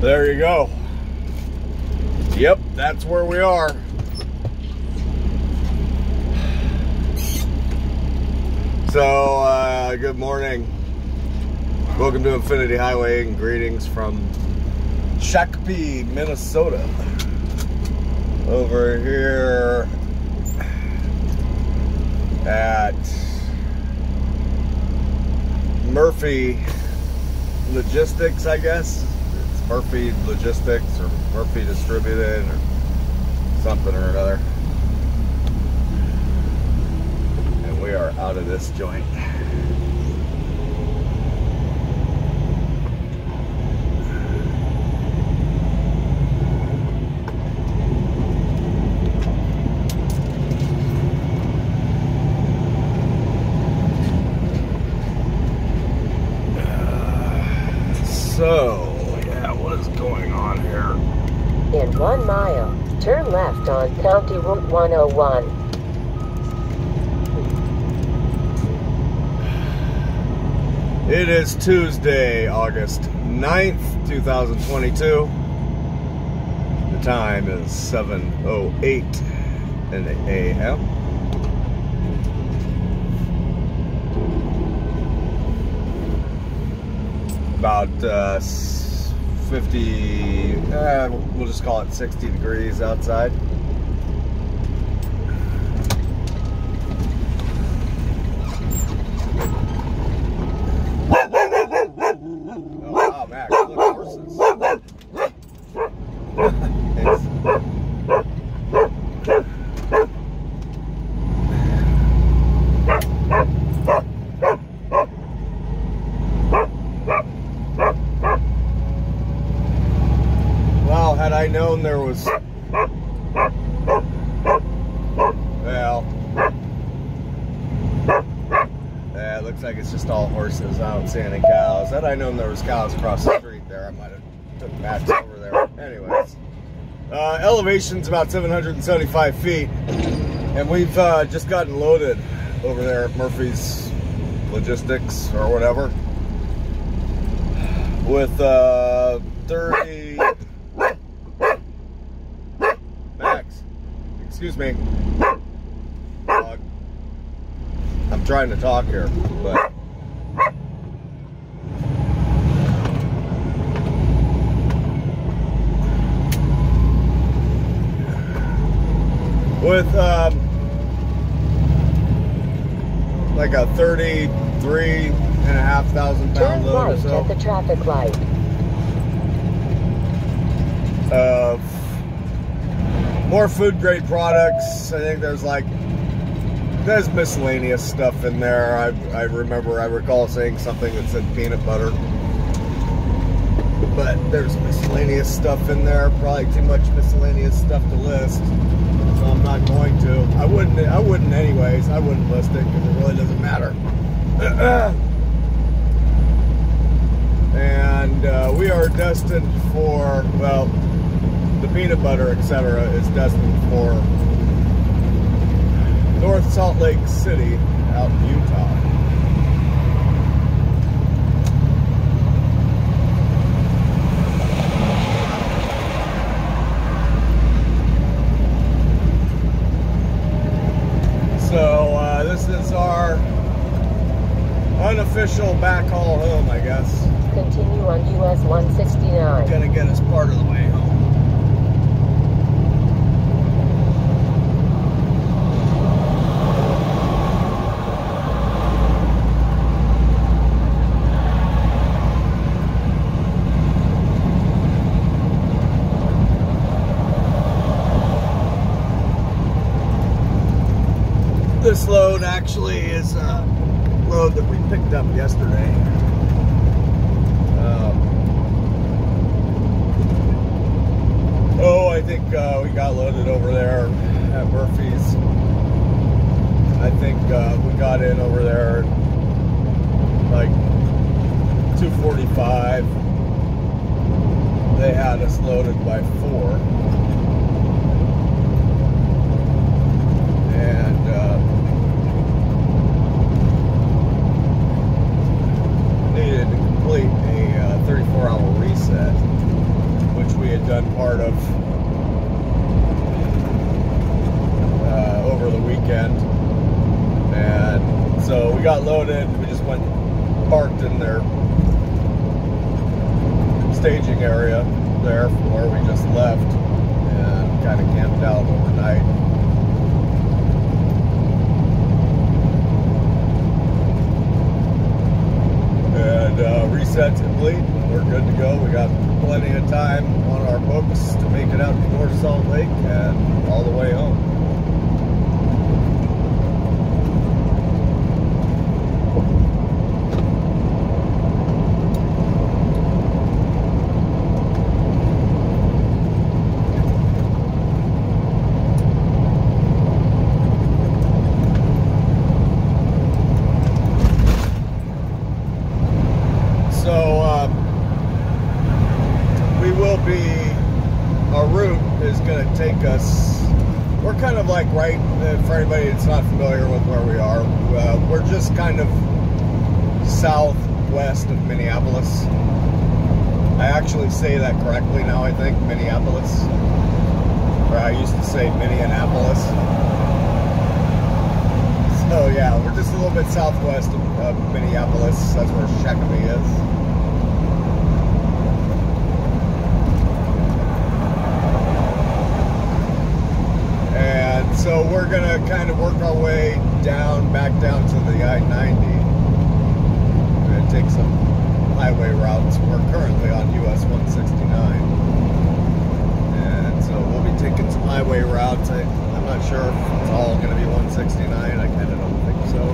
There you go. Yep, that's where we are. So, good morning. Welcome to Infinity Highway and greetings from Shakopee, Minnesota. Over here at Murphy Logistics, I guess. It's Murphy Logistics or Murphy Distributed or something or another. And we are out of this joint. So, yeah, what is going on here? In 1 mile, turn left on County Route 101. It is Tuesday, August 9th, 2022. The time is 7:08 a.m. About 50, we'll just call it 60 degrees outside. Oh, wow, Max, look, horses. Well, had I known there was, well, yeah, it looks like it's just all horses. I don't see any cows. Had I known there was cows across the street there, I might have took Max over there. Anyways, elevation's about 775 feet, and we've just gotten loaded over there at Murphy's Logistics or whatever with 30. Max, excuse me. Dog. I'm trying to talk here, but with like a 33,500 pound load or so. Turn right at the traffic light. More food grade products. I think there's miscellaneous stuff in there. I recall saying something that said peanut butter, but there's miscellaneous stuff in there. Probably too much miscellaneous stuff to list, so I'm not going to. I wouldn't anyways. I wouldn't list it because it really doesn't matter. And we are destined for, well, the peanut butter, etc., is destined for North Salt Lake City out in Utah. So this is our unofficial backhaul home, I guess. Continue on US 169. Gonna get us part of the way home. This load actually is a load that we picked up yesterday. I think we got loaded over there at Murphy's. I think we got in over there like 2:45. They had us loaded by 4. And needed to complete a 34-hour reset. had done part of over the weekend. And so we got loaded. We just went parked in their staging area there from where we just left and kind of camped out overnight. And reset's complete. We're good to go. We got plenty of time on our books to make it out to North Salt Lake and all the way home. Our route is going to take us, we're kind of like right, for anybody that's not familiar with where we are, we're just kind of southwest of Minneapolis. I actually say that correctly now, I think, Minneapolis. Or I used to say Minneapolis. So yeah, we're just a little bit southwest of Minneapolis. That's where Shakopee is. So we're gonna kind of work our way down, back down to the I-90. We're gonna take some highway routes. We're currently on US 169. And so we'll be taking some highway routes. I'm not sure if it's all gonna be 169. I kind of don't think so.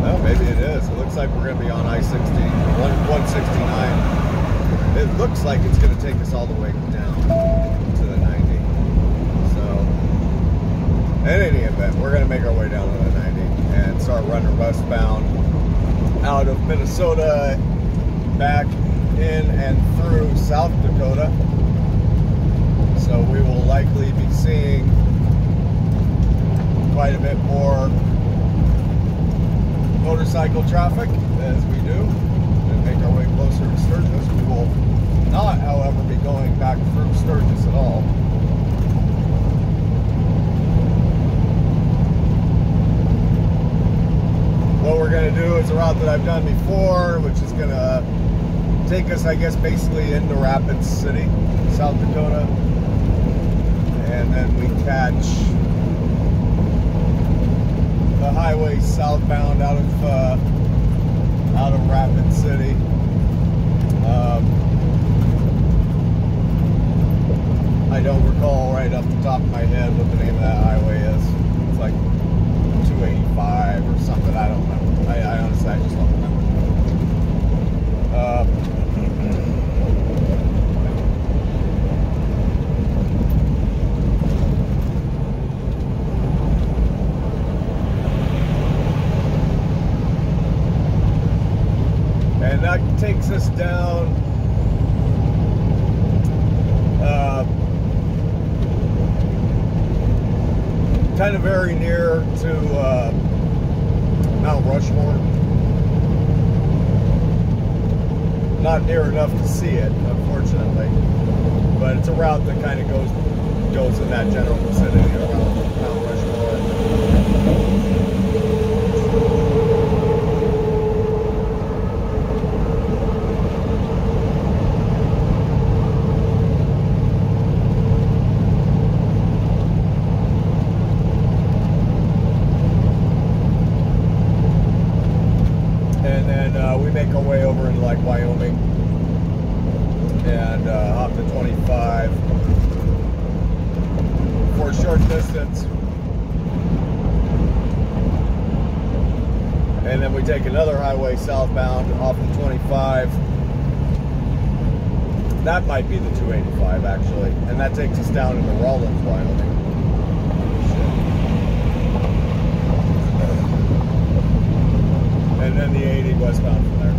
Well, maybe it is. It looks like we're gonna be on I-60, 169. It looks like it's gonna take us all the way down to the 90. In any event, we're going to make our way down to the 90 and start running westbound out of Minnesota back in and through South Dakota. So we will likely be seeing quite a bit more motorcycle traffic as we do and make our way closer to Sturgis. We will not, however, be going back through Sturgis at all. What we're going to do is a route that I've done before, which is going to take us, I guess, basically into Rapid City, South Dakota. And then we catch the highway southbound out of Rapid City. I don't recall right off the top of my head what the name of that highway is. It's like 285 or something. I don't remember. I honestly, I just don't remember. And that takes us down kind of very near to Mount Rushmore. Not near enough to see it, unfortunately, but it's a route that kind of goes in that general vicinity around Mount Rushmore. We make our way over into like Wyoming and off the 25 for a short distance, and then we take another highway southbound off the 25. That might be the 285 actually, and that takes us down into Rawlins, Wyoming. And then the 80 westbound from there.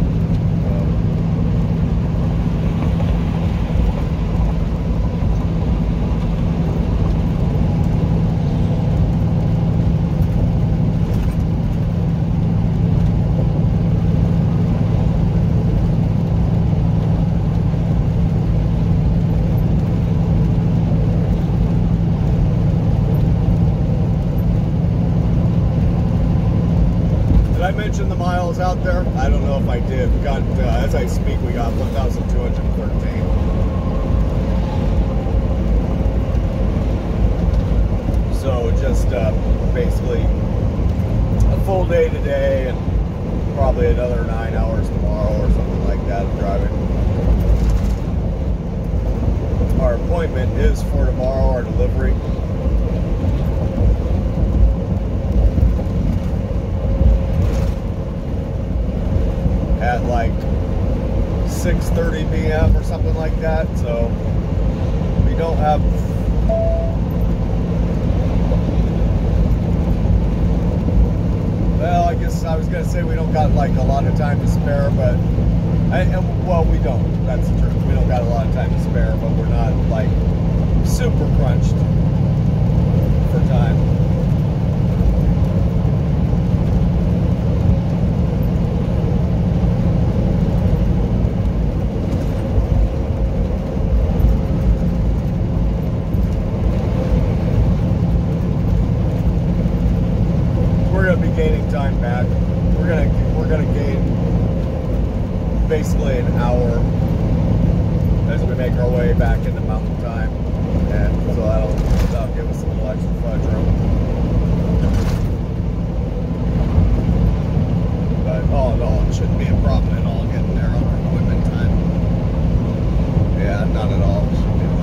Did I mention the miles out there? I don't know if I did. We got, as I speak, we got 1,213. So just basically a full day today and probably another 9 hours tomorrow or something like that of driving. Our appointment is for tomorrow, our delivery. At like 6:30 p.m. or something like that. So we don't have well, I guess I was gonna say we don't got like a lot of time to spare, but well, we don't. That's the truth. We don't got a lot of time to spare, but we're not like super crunched for time. Gaining time back. We're gonna gain basically an hour as we make our way back into mountain time, and so that'll give us a little extra fudge room. But all in all, it shouldn't be a problem at all getting there on our appointment time. Yeah, not at all. It shouldn't be a problem.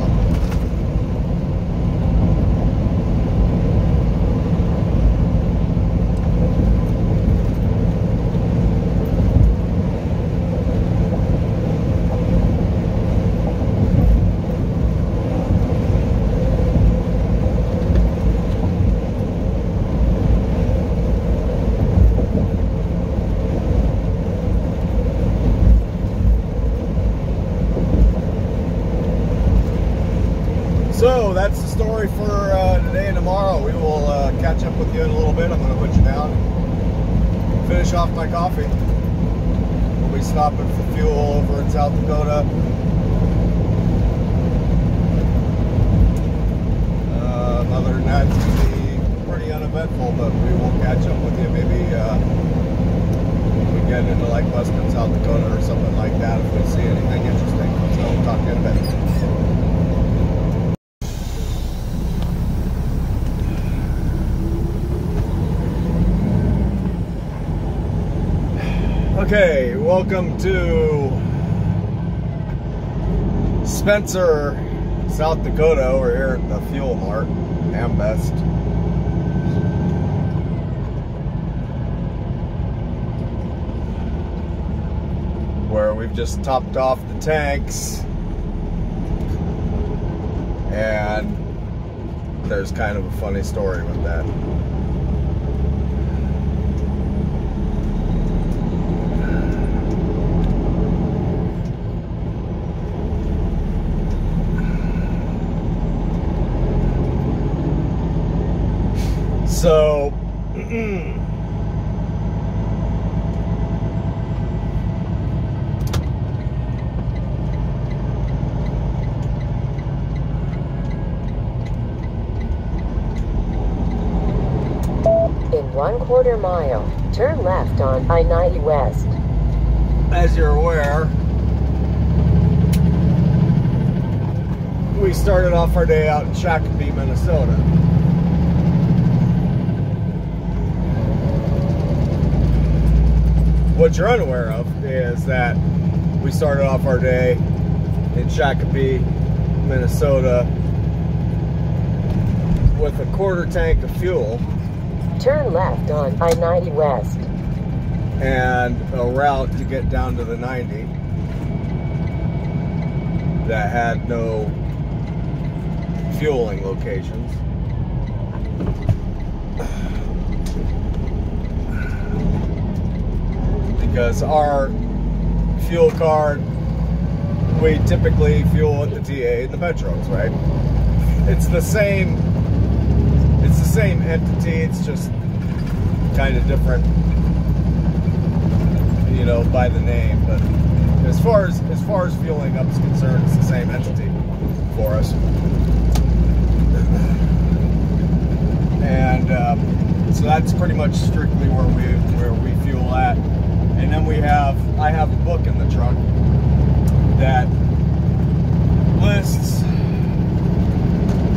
So that's the story for today and tomorrow. We will catch up with you in a little bit. I'm going to put you down, finish off my coffee. We'll be stopping for fuel over in South Dakota. Other than that, it's going to be pretty uneventful, but we will catch up with you maybe when we get into like Western South Dakota or something like that if we see anything interesting. So we'll talk to you in a bit. Okay, welcome to Spencer, South Dakota. We're here at the Fuel Mart, Ambest. Where we've just topped off the tanks. And there's kind of a funny story with that. So, In 1/4 mile, turn left on I-90 West. as you're aware, we started off our day out in Shakopee, Minnesota. What you're unaware of is that we started off our day in Shakopee, Minnesota with a 1/4 tank of fuel. Turn left on I-90 West. And a route to get down to the 90 that had no fueling locations. Because our fuel card, we typically fuel at the TA and the Petros, right? It's the same entity, it's just kind of different, you know, by the name. But as far as fueling up is concerned, it's the same entity for us. And So that's pretty much strictly where we fuel at. And then I have a book in the truck that lists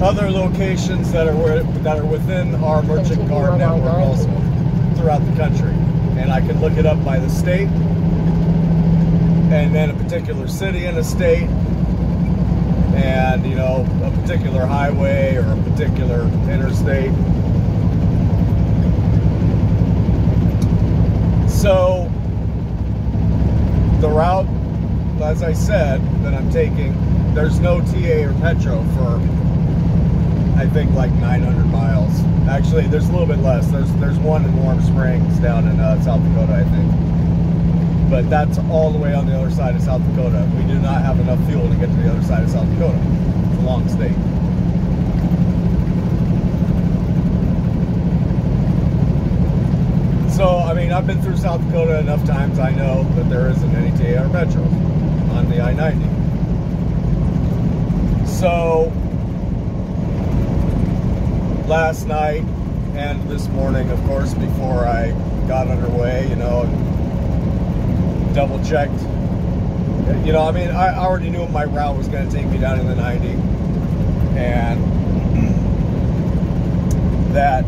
other locations that are within our merchant card network also throughout the country. And I can look it up by the state, and then a particular city in a state, and you know, a particular highway or a particular interstate. So the route, as I said, that I'm taking, there's no TA or Petro for, I think, like 900 miles. Actually, there's a little bit less. There's one in Warm Springs down in South Dakota, I think. But that's all the way on the other side of South Dakota. We do not have enough fuel to get to the other side of South Dakota. It's a long state. So, I mean, I've been through South Dakota enough times. I know that there isn't any TA or Petro on the I-90. So, last night and this morning, of course, before I got underway, you know, double checked. You know, I mean, I already knew my route was going to take me down in the 90, and that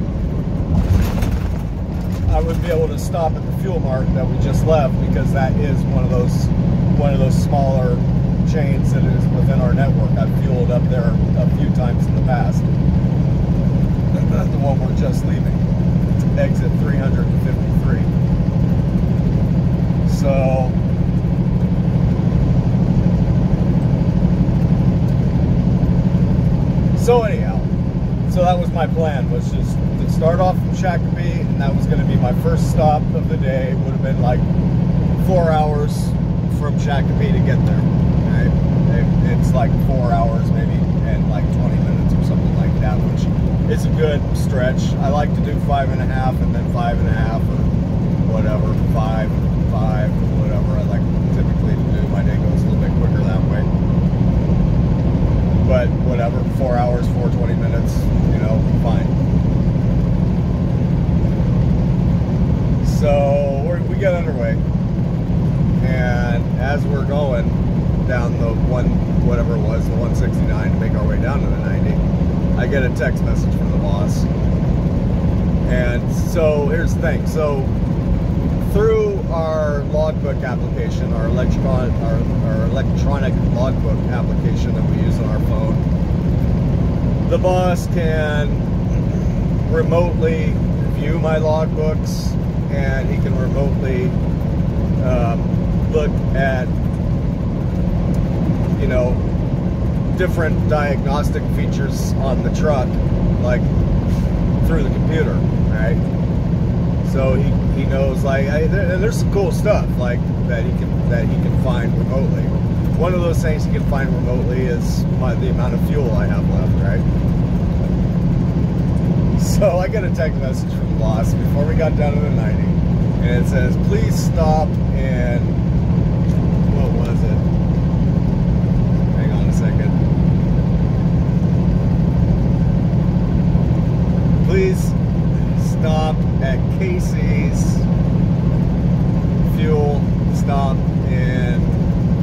I would be able to stop at the fuel mart that we just left, because that is one of those smaller chains that is within our network. I've fueled up there a few times in the past. The one we're just leaving, exit 353. So anyhow, so that was my plan, was just to start off from Shakopee, and that was going to be my first stop of the day. It would have been like 4 hours from Shakopee to get there. Right? It's like 4 hours maybe, and like 20 minutes or something like that, which is a good stretch. I like to do 5.5 and then 5.5 or whatever, 5, whatever. I like typically to do. My day goes a little bit quicker that way. But whatever, 4 hours, 20 minutes, you know, fine. So we get underway, and as we're going down the whatever it was, the 169, to make our way down to the 90, I get a text message from the boss. And so here's the thing. So through our logbook application, our electronic logbook application that we use on our phone, the boss can remotely view my logbooks, and he can remotely look at, you know, different diagnostic features on the truck, like through the computer, right? So he knows, like, and there's some cool stuff like that he can find remotely. One of those things he can find remotely is the amount of fuel I have left, right? So I get a text message from the boss before we got down to the 90, and it says, please stop in, what was it? Hang on a second. Please stop at Casey's fuel stop in,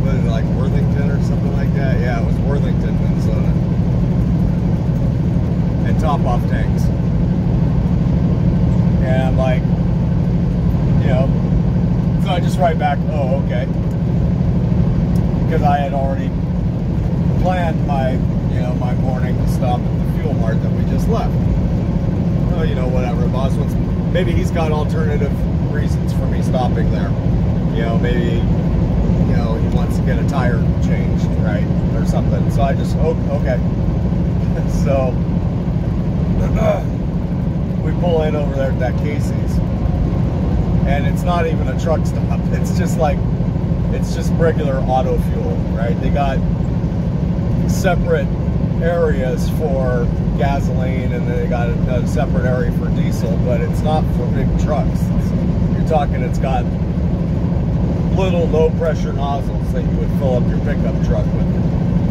what is it, like Worthington or something like that? Yeah, it was Worthington, Minnesota. And top off tanks. And I'm like, you know, so I just write back, oh, okay. Because I had already planned my, you know, my morning to stop at the fuel mart that we just left. Well, you know, whatever, boss wants, maybe he's got alternative reasons for me stopping there. You know, maybe, you know, he wants to get a tire changed, right, or something. So I just, oh, okay. So we pull in over there at that Casey's, and it's not even a truck stop. It's just like, it's just regular auto fuel, right? They got separate areas for gasoline, and then they got a separate area for diesel, but it's not for big trucks. You're talking, it's got little low pressure nozzles that you would fill up your pickup truck with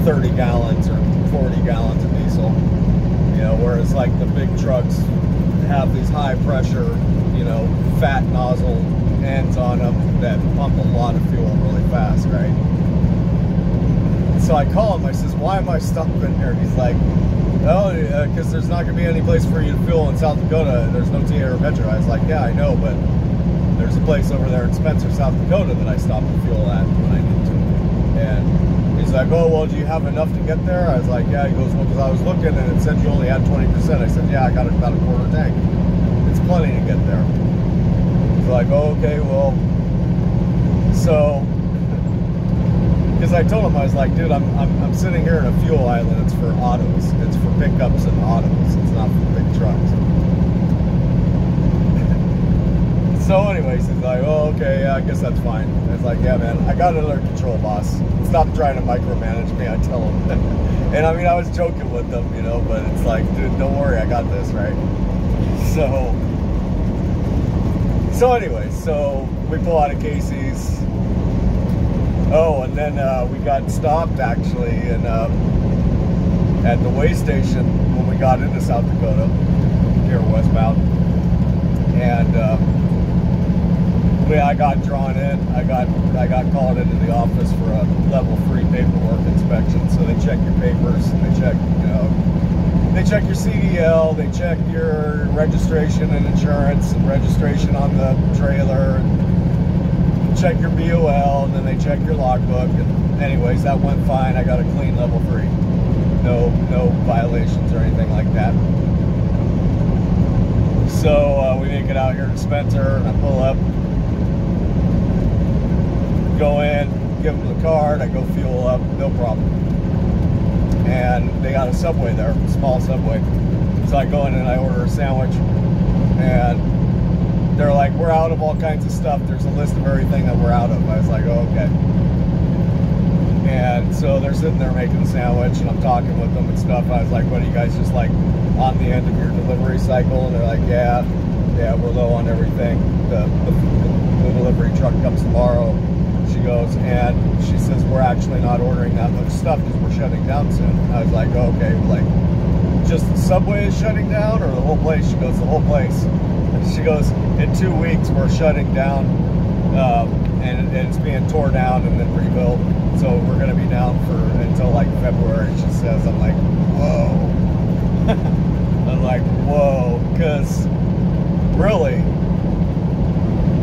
30 gallons or 40 gallons of diesel, you know, whereas like the big trucks have these high pressure, you know, fat nozzle ends on them that pump a lot of fuel really fast, right? So I call him, I says, why am I stopping here? He's like, oh, because there's not going to be any place for you to fuel in South Dakota. There's no TA or Metro. I was like, yeah, I know, but there's a place over there in Spencer, South Dakota that I stop and fuel at when I need to. And he's like, oh, well, do you have enough to get there? I was like, yeah. He goes, well, because I was looking and it said you only had 20%. I said, yeah, I got about a quarter tank. It's plenty to get there. He's like, oh, okay, well, so, because I told him, I was like, dude, I'm sitting here in a fuel island. It's for autos. It's for pickups and autos. It's not for big trucks. So anyways, he's like, oh, okay, yeah, I guess that's fine. I was like, yeah, man, I got it under control, boss. Stop trying to micromanage me, I tell him. And I mean, I was joking with them, you know, but it's like, dude, don't worry, I got this, right? So anyways, so we pull out of Casey's. Oh, and then we got stopped actually in, at the way station when we got into South Dakota, here westbound. And I got drawn in. I got called into the office for a level 3 paperwork inspection. So they check your papers, and they check, you know, they check your CDL, they check your registration and insurance and registration on the trailer, and check your BOL, and then they check your logbook. And anyways, that went fine. I got a clean level 3. No violations or anything like that. So we make it out here to Spencer, and I pull up, go in, give them the card, I go fuel up, no problem. And they got a Subway there, a small Subway. So I go in and I order a sandwich, and they're like, we're out of all kinds of stuff. There's a list of everything that we're out of. I was like, oh, okay. And so they're sitting there making the sandwich, and I'm talking with them and stuff. I was like, what, are you guys just like on the end of your delivery cycle? And they're like, yeah, we're low on everything. The delivery truck comes tomorrow. She goes, and she says, we're actually not ordering that much stuff because we're shutting down soon. I was like, oh, okay, like, just the Subway is shutting down or the whole place? She goes, the whole place. And she goes, in 2 weeks we're shutting down, and it's being torn down and then rebuilt. So we're going to be down for until like February, she says. I'm like, whoa. I'm like, whoa, because really,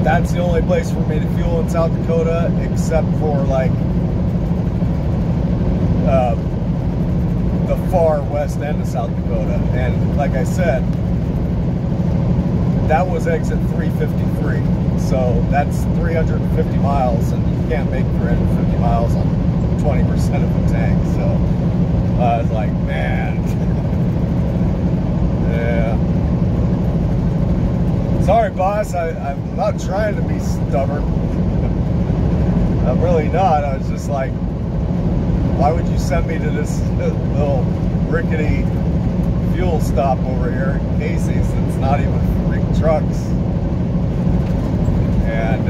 that's the only place for me to fuel in South Dakota, except for like the far west end of South Dakota. And like I said, that was exit 353. So that's 350 miles, and you can't make 350 miles on 20% of the tank. So I was like, man, yeah. Sorry, boss, I'm not trying to be stubborn. I'm really not. I was just like, why would you send me to this little rickety fuel stop over here in Casey's that's not even for big trucks? And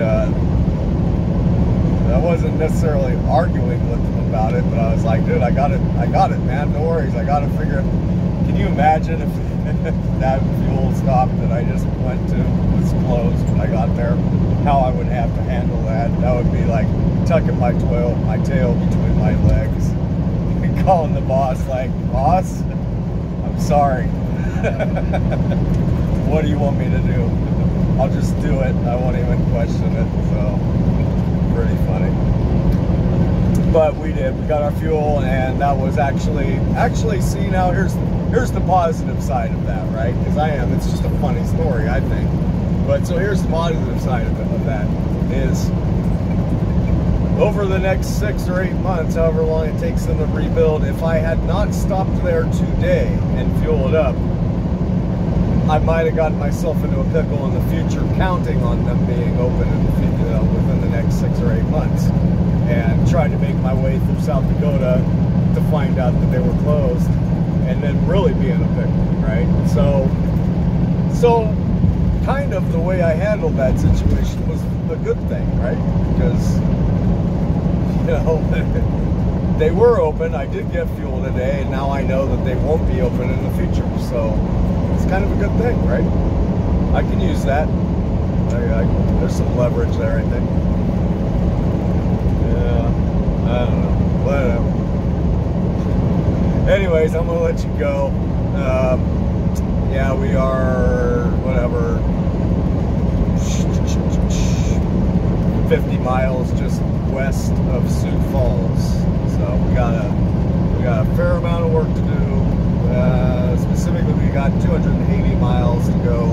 I wasn't necessarily arguing with them about it, but I was like, dude, I got it, man, no worries. I got to figure, can you imagine if that fuel stop that I just went to was closed when I got there, how I would have to handle that? That would be like tucking my tail between my legs and calling the boss like, boss, I'm sorry. What do you want me to do? I'll just do it. I won't even question it. So pretty funny. But we did. We got our fuel, and that was actually see, now here's the positive side of that, right? Because it's just a funny story, I think. But so here's the positive side of that is, over the next 6 or 8 months, however long it takes them to rebuild, if I had not stopped there today and fueled up, I might have gotten myself into a pickle in the future, counting on them being open in the future, within the next 6 or 8 months, and tried to make my way through South Dakota to find out that they were closed, and then really be in a pickle, right? So kind of the way I handled that situation was a good thing, right? Because, you know, they were open. I did get fuel today, and now I know that they won't be open in the future. So it's kind of a good thing, right? I can use that. There's some leverage there, I think. Yeah, I don't know. Whatever. Anyways, I'm gonna let you go. Yeah, we are, whatever, 50 miles just west of Sioux Falls. So we got a fair amount of work to do. Specifically, we got 280 miles to go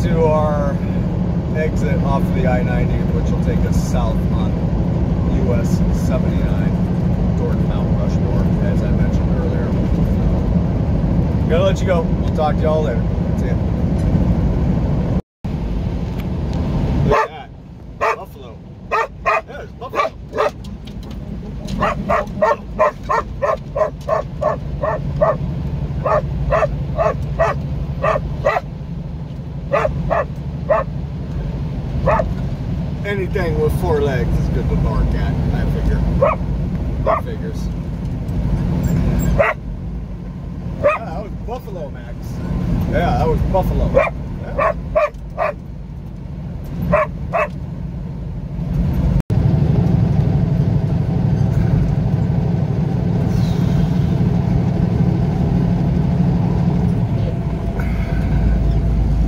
to our exit off of the I-90, which will take us south on US 79 toward Mount Rushmore, as I mentioned earlier. So, gotta let you go. We'll talk to y'all later. See ya. Look at that. Buffalo. There's buffalo. Anything with 4 legs is good to bark at, I figure. That figures. Yeah, that was buffalo, Max. Yeah, that was buffalo. Yeah.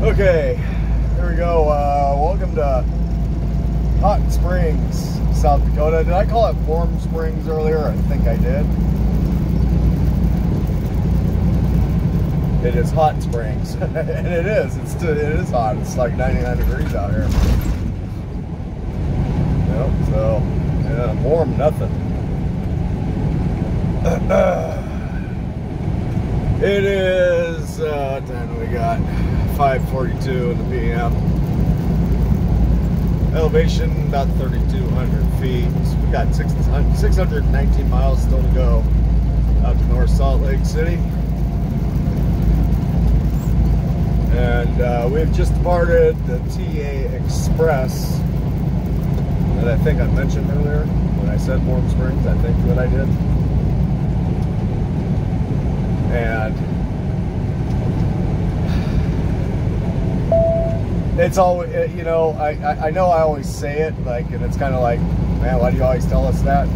Okay, here we go. Welcome to Hot Springs, South Dakota. Did I call it Warm Springs earlier? I think I did. It is Hot Springs, and it is. It is hot. It's like 99 degrees out here. Yep. So, yeah, warm nothing. It is. What time do we got? 5:42 in the p.m. Elevation about 3,200 feet. So we got 619 miles still to go out to North Salt Lake City. And we've just departed the TA Express that I think I mentioned earlier when I said Warm Springs. I think that I did. And it's always, you know, I know I always say it, like, and it's kind of like, man, why do you always tell us that?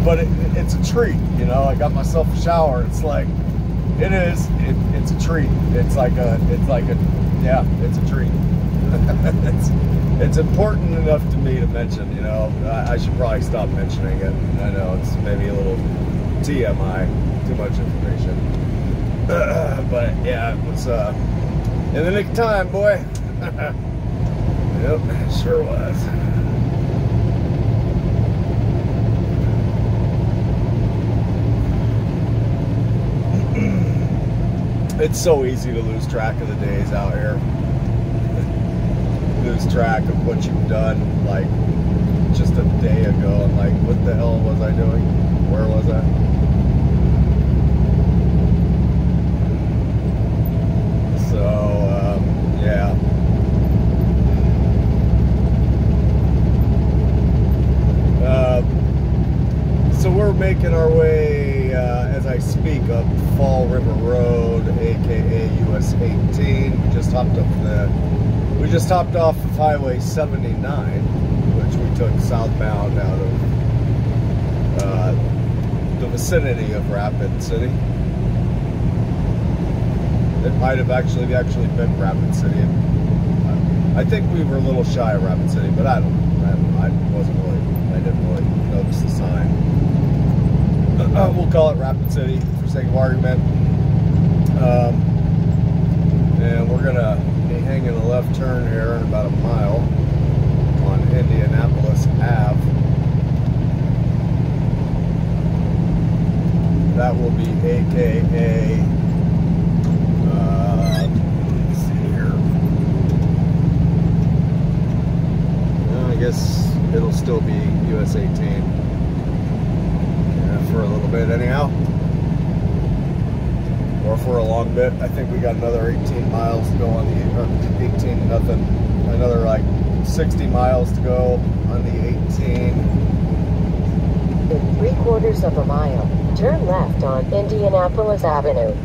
But it's a treat, you know. I got myself a shower. It's like, it's a treat. It's like a, yeah, it's a treat. it's important enough to me to mention, you know. I should probably stop mentioning it. I know it's maybe a little TMI, too much information. But yeah, it was, in the nick of time, boy. Yep, sure was. It's so easy to lose track of the days out here. Lose track of what you've done, like, just a day ago. I'm like, what the hell was I doing? Where was I? So, yeah. So we're making our way, as I speak, up Fall River Road, aka US 18. We just hopped off of Highway 79, which we took southbound out of the vicinity of Rapid City. It might have actually been Rapid City. I think we were a little shy of Rapid City, but I didn't really notice the sign. We'll call it Rapid City for sake of argument. And we're gonna be hanging a left turn here in about a mile on Indianapolis Ave. That will be AKA, let's see here. I guess it'll still be US 18. For a little bit anyhow, or for a long bit. I think we got another 18 miles to go on the, or 18 nothing, another like 60 miles to go on the 18. In 3/4 of a mile, turn left on Indianapolis Avenue.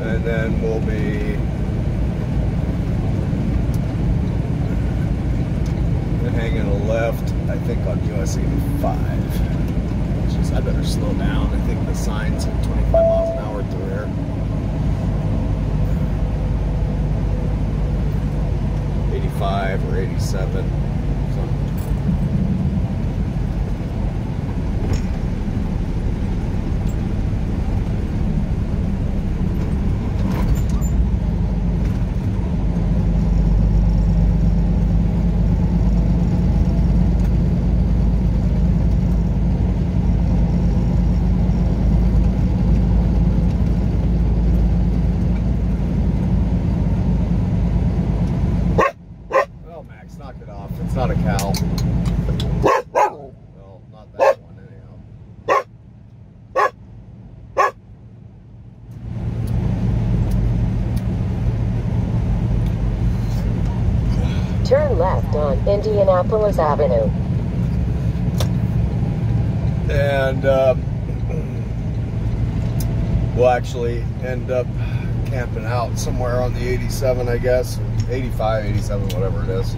And then we'll be hanging a left, I think, on US 85. Which is, I better slow down. I think the sign's at 25 miles an hour through here. 85 or 87. It's not a cow. Well, not that one anyhow. Turn left on Indianapolis Avenue. And we'll actually end up camping out somewhere on the 87, I guess. 85, 87, whatever it is.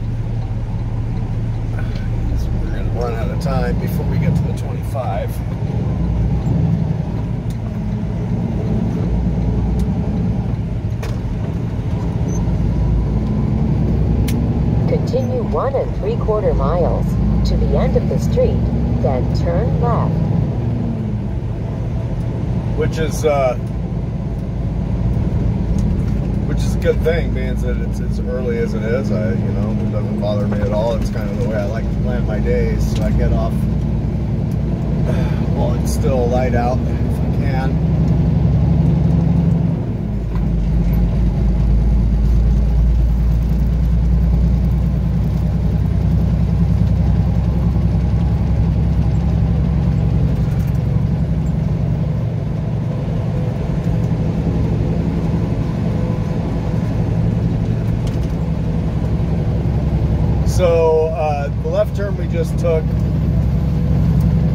Run out of time before we get to the 25. Continue 1 3/4 miles to the end of the street, then turn left. Which is a good thing, being that it's as early as it is. You know, it doesn't bother me at all. It's kind of the way I like to plan my days. So I get off while it's still light out, if I can. So the left turn we just took,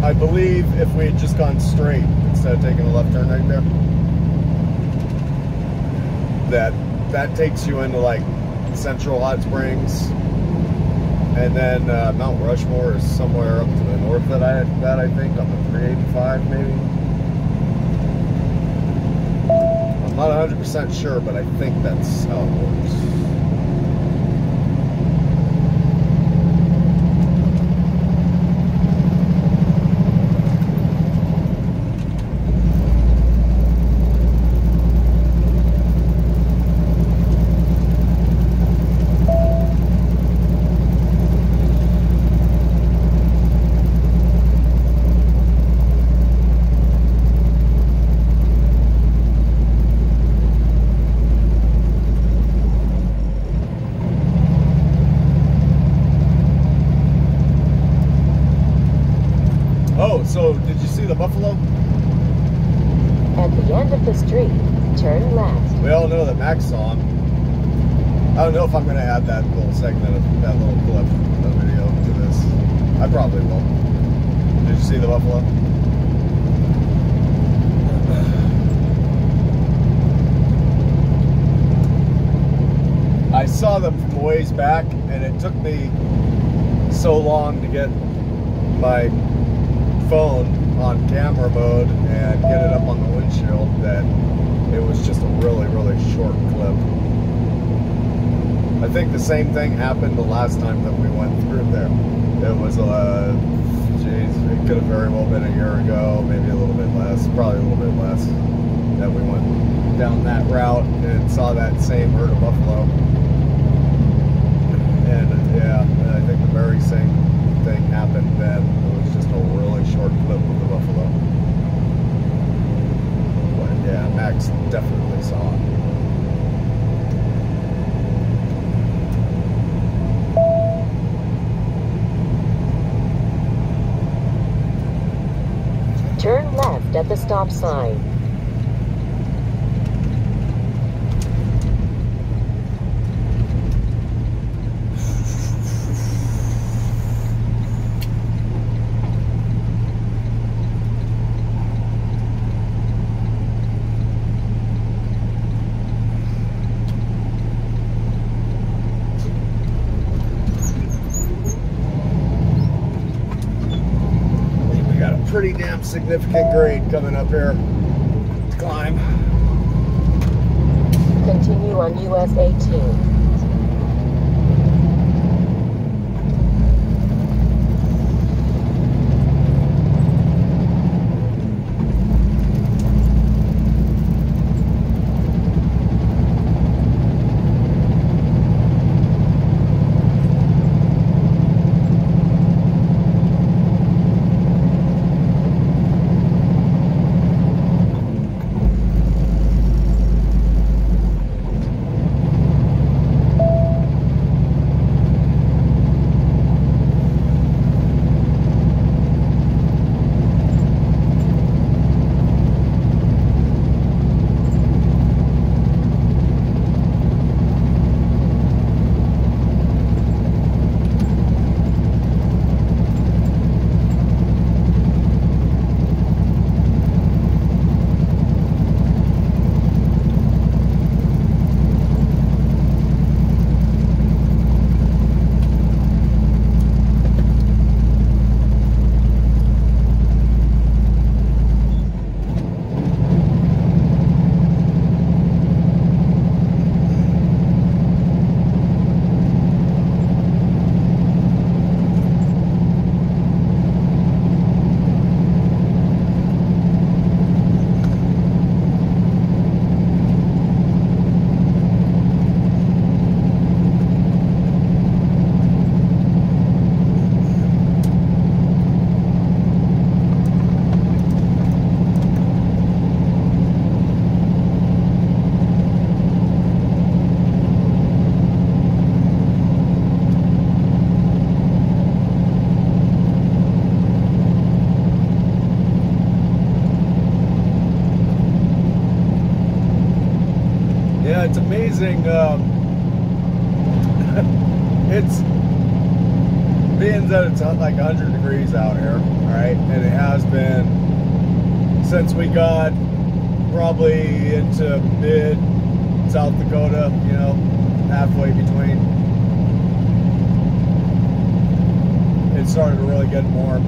I believe if we had just gone straight instead of taking a left turn right there, that takes you into like Central Hot Springs, and then Mount Rushmore is somewhere up to the north that I think on the 385 maybe. I'm not 100% sure, but I think that's how it works. Oh, so did you see the buffalo? At the end of the street, turn left. We all know that Max saw him. I don't know if I'm going to add that little segment of that little clip of video to this. I probably will. Did you see the buffalo? I saw them from a ways back, and it took me so long to get my phone on camera mode and get it up on the windshield that it was just a really, really short clip. I think the same thing happened the last time that we went through there. It was geez, it could have very well been a year ago, maybe a little bit less, probably a little bit less, that we went down that route and saw that same herd of buffalo. And yeah, I think the very same thing happened then. It was just a really short clip of the buffalo. But yeah, Max definitely saw it. Turn left at the stop sign. pretty damn significant grade coming up here to climb. Continue on US 18. Yeah, it's amazing. It's being that it's like 100 degrees out here, right? And it has been since we got probably into mid South Dakota, you know, halfway between. It started to really get warm.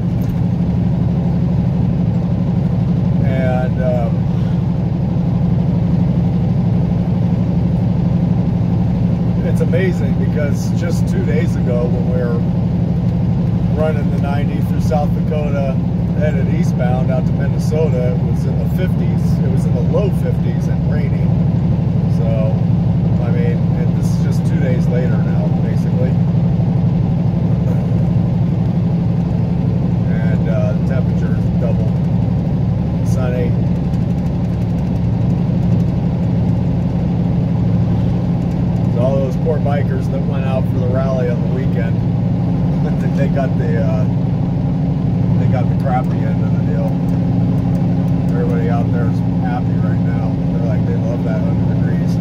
And it's amazing because just 2 days ago when we were running the 90 through South Dakota headed eastbound out to Minnesota, it was in the 50s. It was in the low 50s and raining. So, I mean, and this is just 2 days later now, basically. And the temperature is double. Sunny. All those poor bikers that went out for the rally on the weekend, they got the crappy end of the deal. Everybody out there is happy right now. They're like, they love that 100 degrees.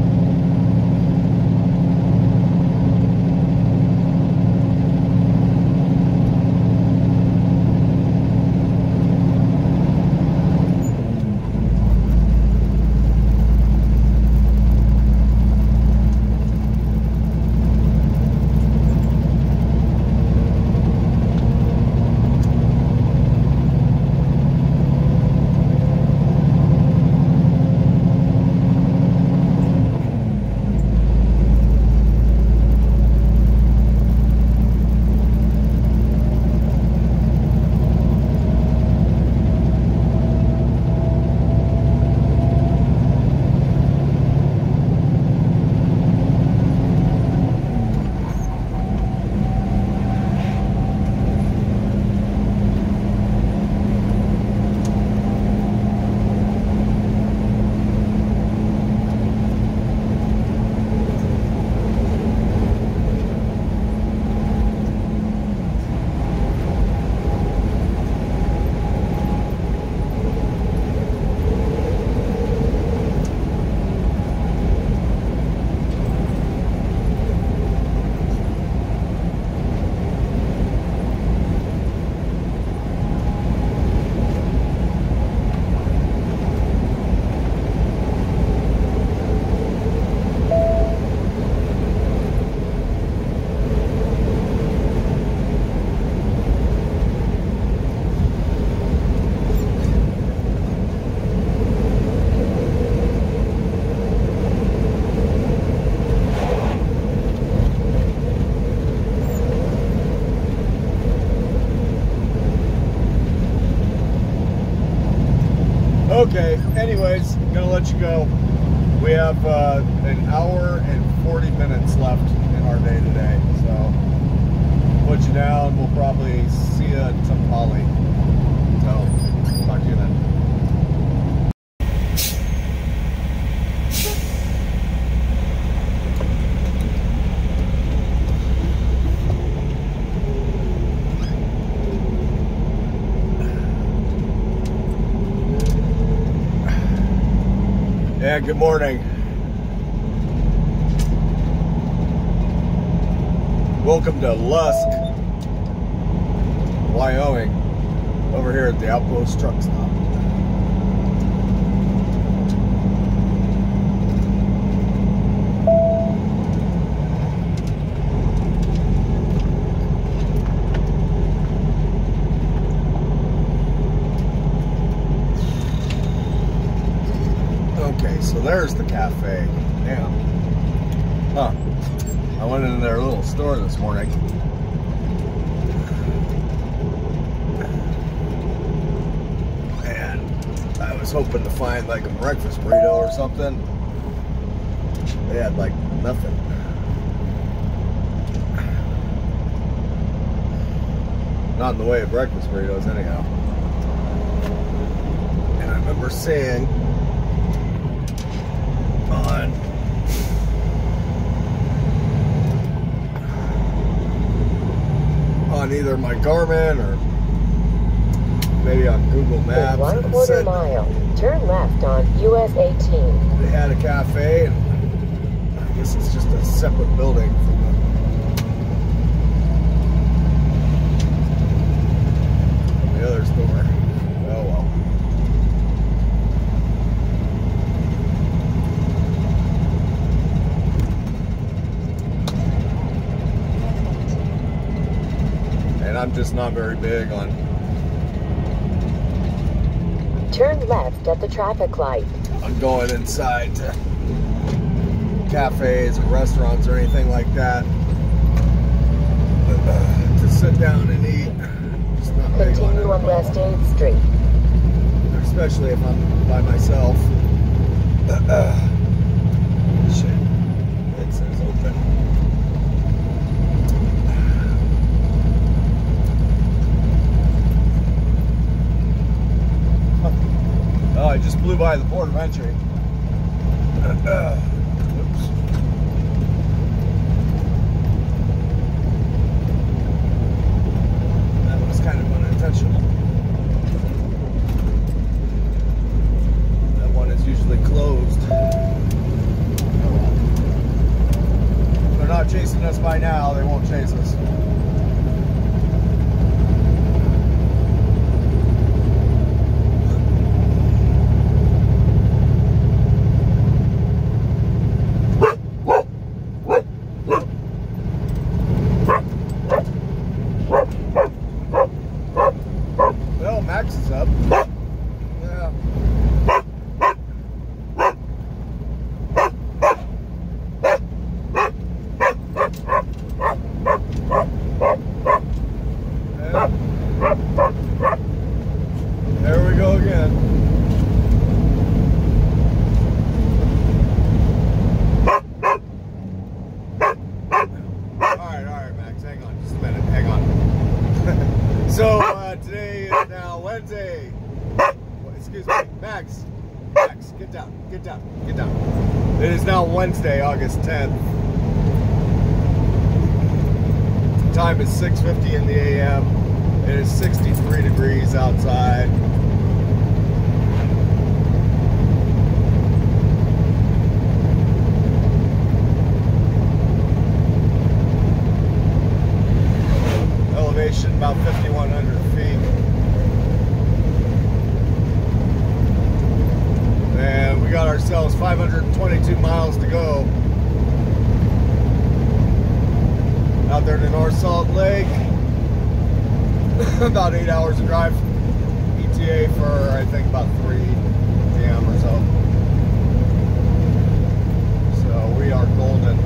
Okay, anyways, I'm gonna let you go. We have an hour and 40 minutes left in our day today, so put you down. We'll probably see you at Tamale. So, talk to you then. Yeah, good morning. Welcome to Lusk, Wyoming, over here at the Outpost Truck Stop. Okay, so there's the cafe. Damn. Huh. I went into their little store this morning. And I was hoping to find like a breakfast burrito or something. They had like nothing. Not in the way of breakfast burritos anyhow. And I remember seeing on either my Garmin or maybe on Google Maps. In 1/4 mile, turn left on US 18. They had a cafe, and I guess it's just a separate building from the other store. Oh well. And I'm just not very big on... Turn left at the traffic light. I'm going inside to cafes or restaurants or anything like that to sit down and eat. Just not big Continue on West 8th Street. Especially if I'm by myself. Shit. It says open. Oh, I just blew by the port of entry. Oops. That was kind of unintentional. That one is usually closed. If they're not chasing us by now, they won't chase us. Well, Max is up. Yeah. There we go again. All right, Max, hang on just a minute, hang on. So, today is now Wednesday. Excuse me, Max, get down. It is now Wednesday, August 10th. Time is 6:50 in the a.m. It is 63 degrees outside. Elevation about 5,100 feet. And we got ourselves 522 miles to go. Out there to North Salt Lake. About 8 hours of drive. ETA for, I think, about 3 p.m. or so. So we are golden.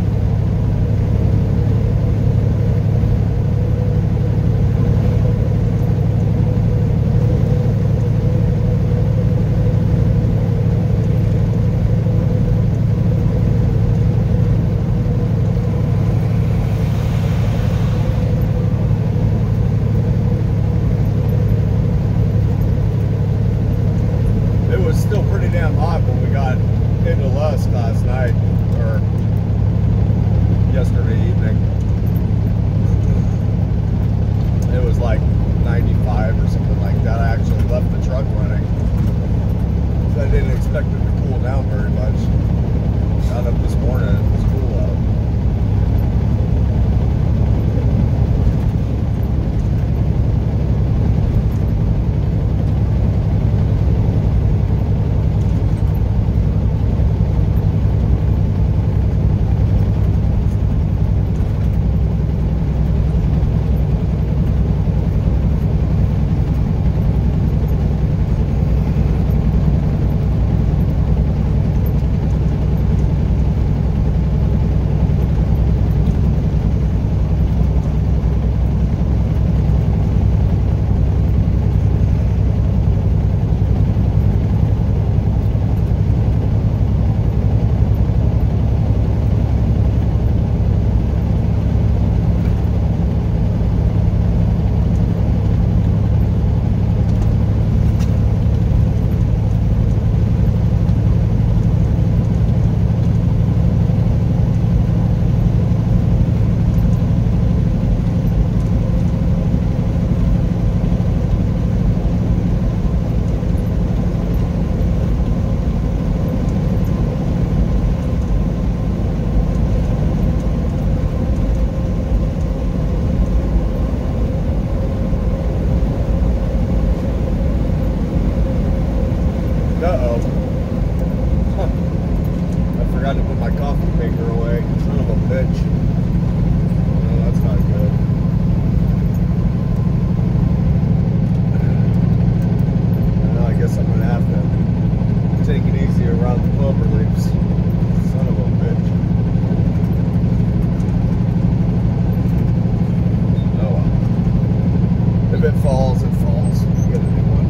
falls, it falls. Get a new one.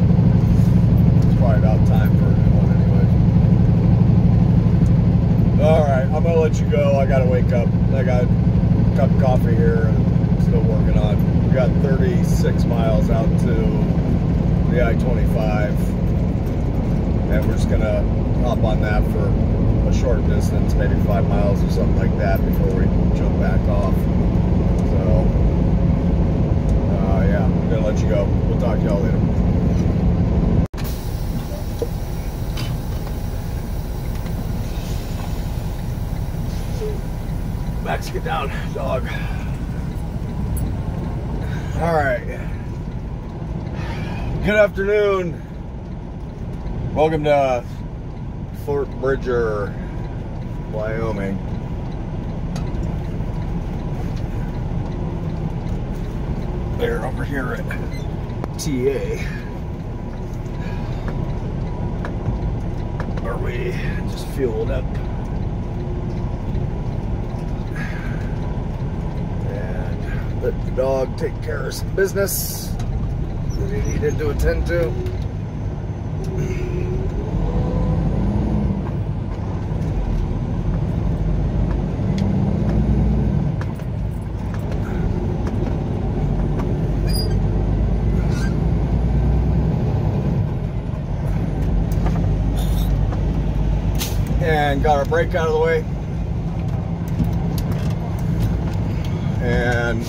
It's probably about time for a new one anyway. Alright, I'm gonna let you go. I gotta wake up. I got a cup of coffee here and still working on. We got 36 miles out to the I-25. And we're just gonna hop on that for a short distance, maybe 5 miles or something like that before we jump back off. So, yeah, I'm gonna let you go. We'll talk to y'all later. Max, get down, dog. All right. Good afternoon. Welcome to Fort Bridger, Wyoming. They're over here at TA. Are we just fueled up? And let the dog take care of some business that he needed to attend to. And got our brake out of the way. And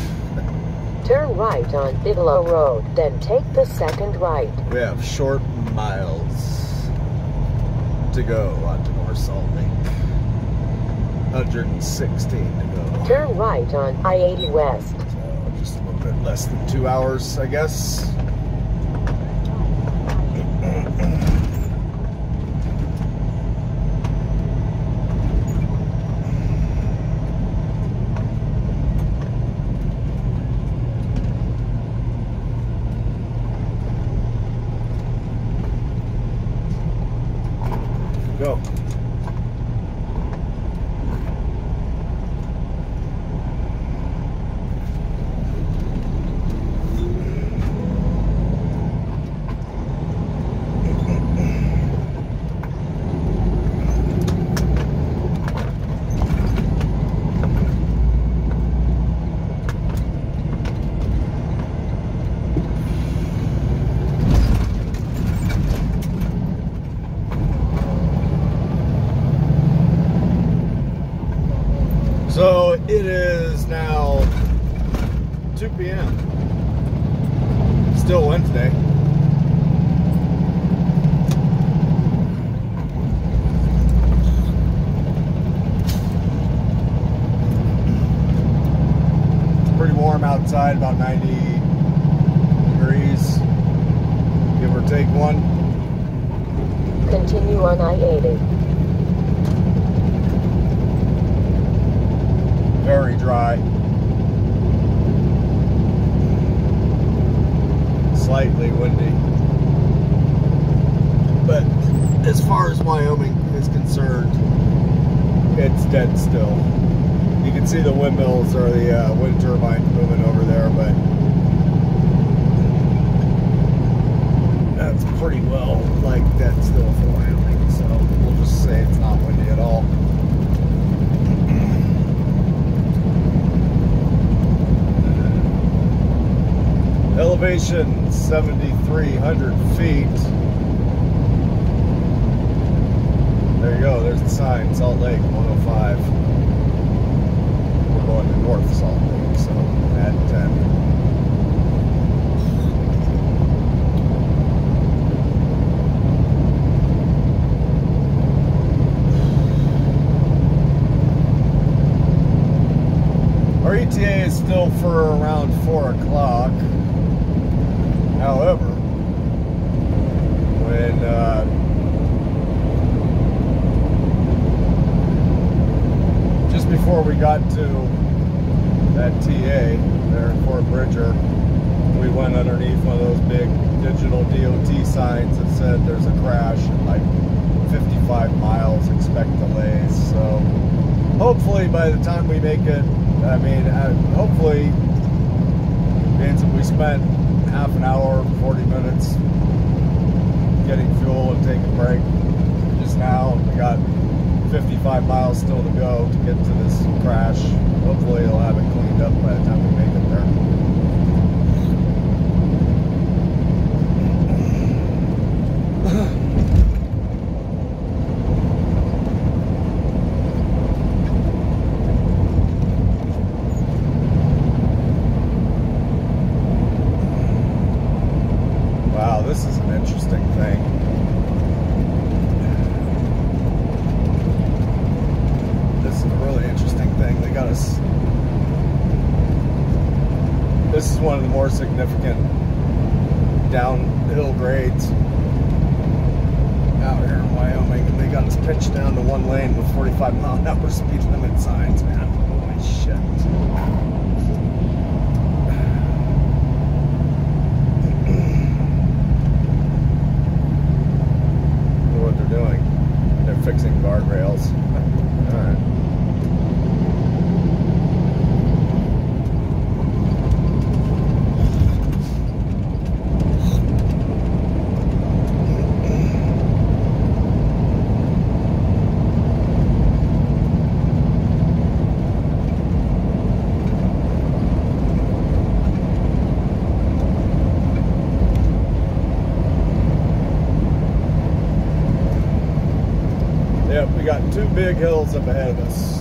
Turn right on Bigelow Road, then take the second right. we have short miles to go onto North Salt Lake. 116 to go. Turn right on I-80 West. So just a little bit less than 2 hours, I guess. Go. So it is now 2 p.m. Still Wednesday. It's pretty warm outside, about 90 degrees, give or take one. Continue on I-80. Very dry. Slightly windy. But as far as Wyoming is concerned, it's dead still. You can see the windmills or the wind turbines moving over there, but that's pretty well like dead still for Wyoming. So we'll just say it's not windy at all. Elevation 7,300 feet. There you go, there's the sign, Salt Lake 105. We're going to North Salt Lake, so at 10. Our ETA is still for around 4 o'clock. However, when just before we got to that TA there in Fort Bridger, we went underneath one of those big digital DOT signs that said there's a crash at like 55 miles, expect delays. So hopefully by the time we make it, I mean, hopefully means that we spent half an hour, 40 minutes getting fuel and taking a break. Just now, we got 55 miles still to go to get to this crash. Hopefully they'll have it cleaned up by the time we make it there. Wow, this is an interesting thing. This is a really interesting thing. They got us. This is one of the more significant downhill grades out here in Wyoming, and they got us pinched down to one lane with 45-mile-an-hour speed limit signs, man. Holy shit. Doing. They're fixing guardrails. Alright. Yep, we got two big hills up ahead of us.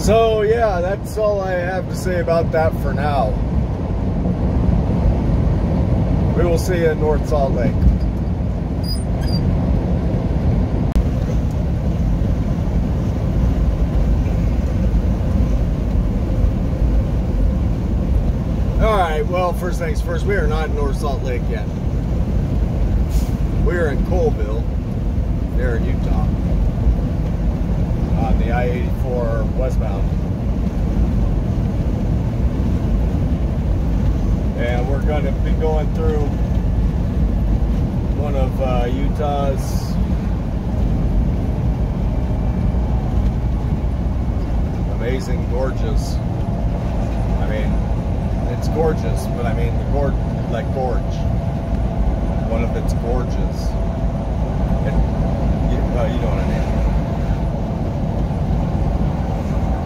So yeah, that's all I have to say about that for now. We will see you in North Salt Lake. Alright, well, first things first, we are not in North Salt Lake yet. We are in Coleville, there in Utah, on the I-84 westbound. And we're going to be going through one of Utah's amazing gorges. I mean, it's gorgeous, but I mean the gorge, like gorge. One of its gorges. You know what I mean.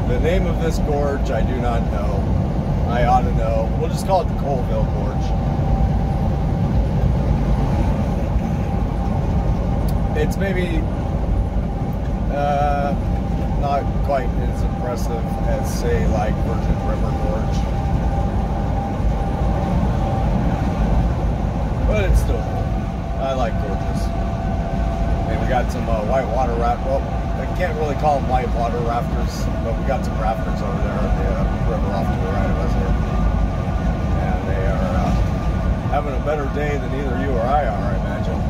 The name of this gorge, I do not know. I ought to know. We'll just call it the Coleville Gorge. It's maybe not quite as impressive as, say, like Virgin River Gorge. But it's still cool. I like gorges. And we got some white water raft. Well, I can't really call them white water rafters, but we got some rafters over there at the river off to the right of us here. And they are having a better day than either you or I are, I imagine.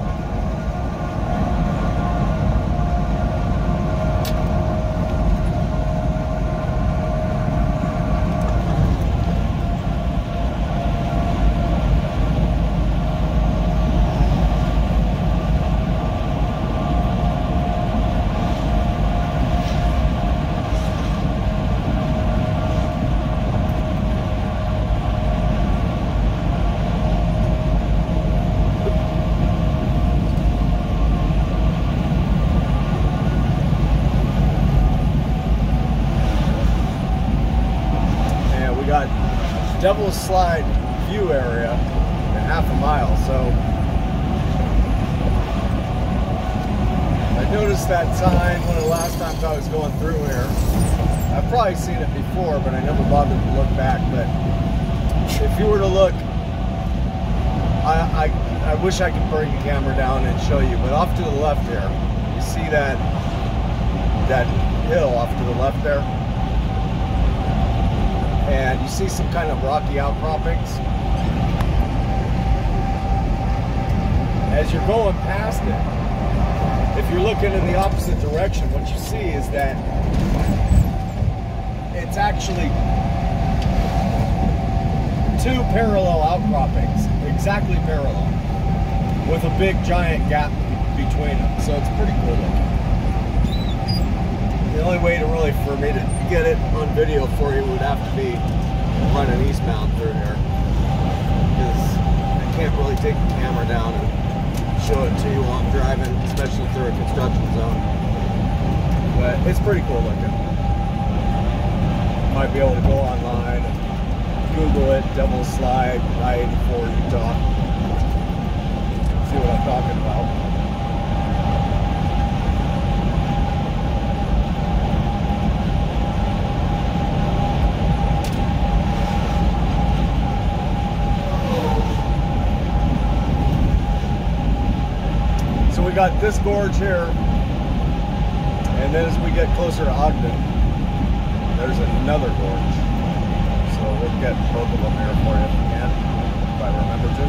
double slide view area in half a mile. So I noticed that sign one of the last times I was going through here. I've probably seen it before, but I never bothered to look back. But if you were to look, I wish I could bring the camera down and show you, but off to the left here, you see that hill off to the left there? And you see some kind of rocky outcroppings. As you're going past it, if you're looking in the opposite direction, what you see is that it's actually two parallel outcroppings, exactly parallel, with a big giant gap between them. So it's pretty cool looking. The only way for me to get it on video for you would have to be running eastbound through here, because I can't really take the camera down and show it to you while I'm driving, especially through a construction zone. But it's pretty cool looking. Might be able to go online and Google it, Devil Slide, I-84 Utah. See what I'm talking about. So we got this gorge here, and then as we get closer to Ogden, there's another gorge. So we'll get both of them here for you if we can, if I remember to.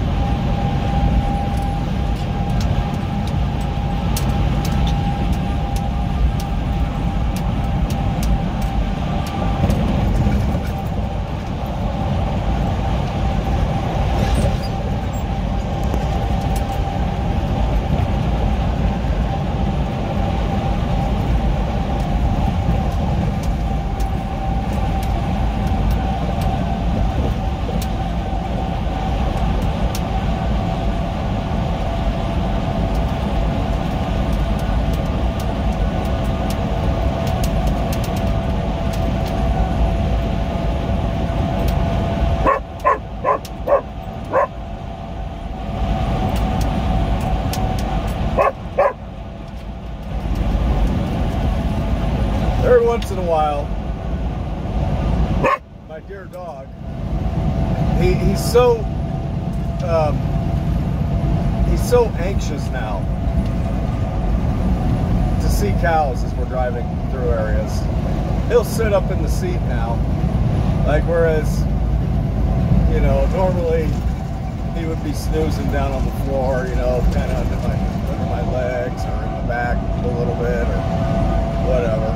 Every once in a while, my dear dog, he's so anxious now to see cows as we're driving through areas. He'll sit up in the seat now, like whereas, you know, normally he would be snoozing down on the floor, you know, kind of under my legs or in the back a little bit or whatever.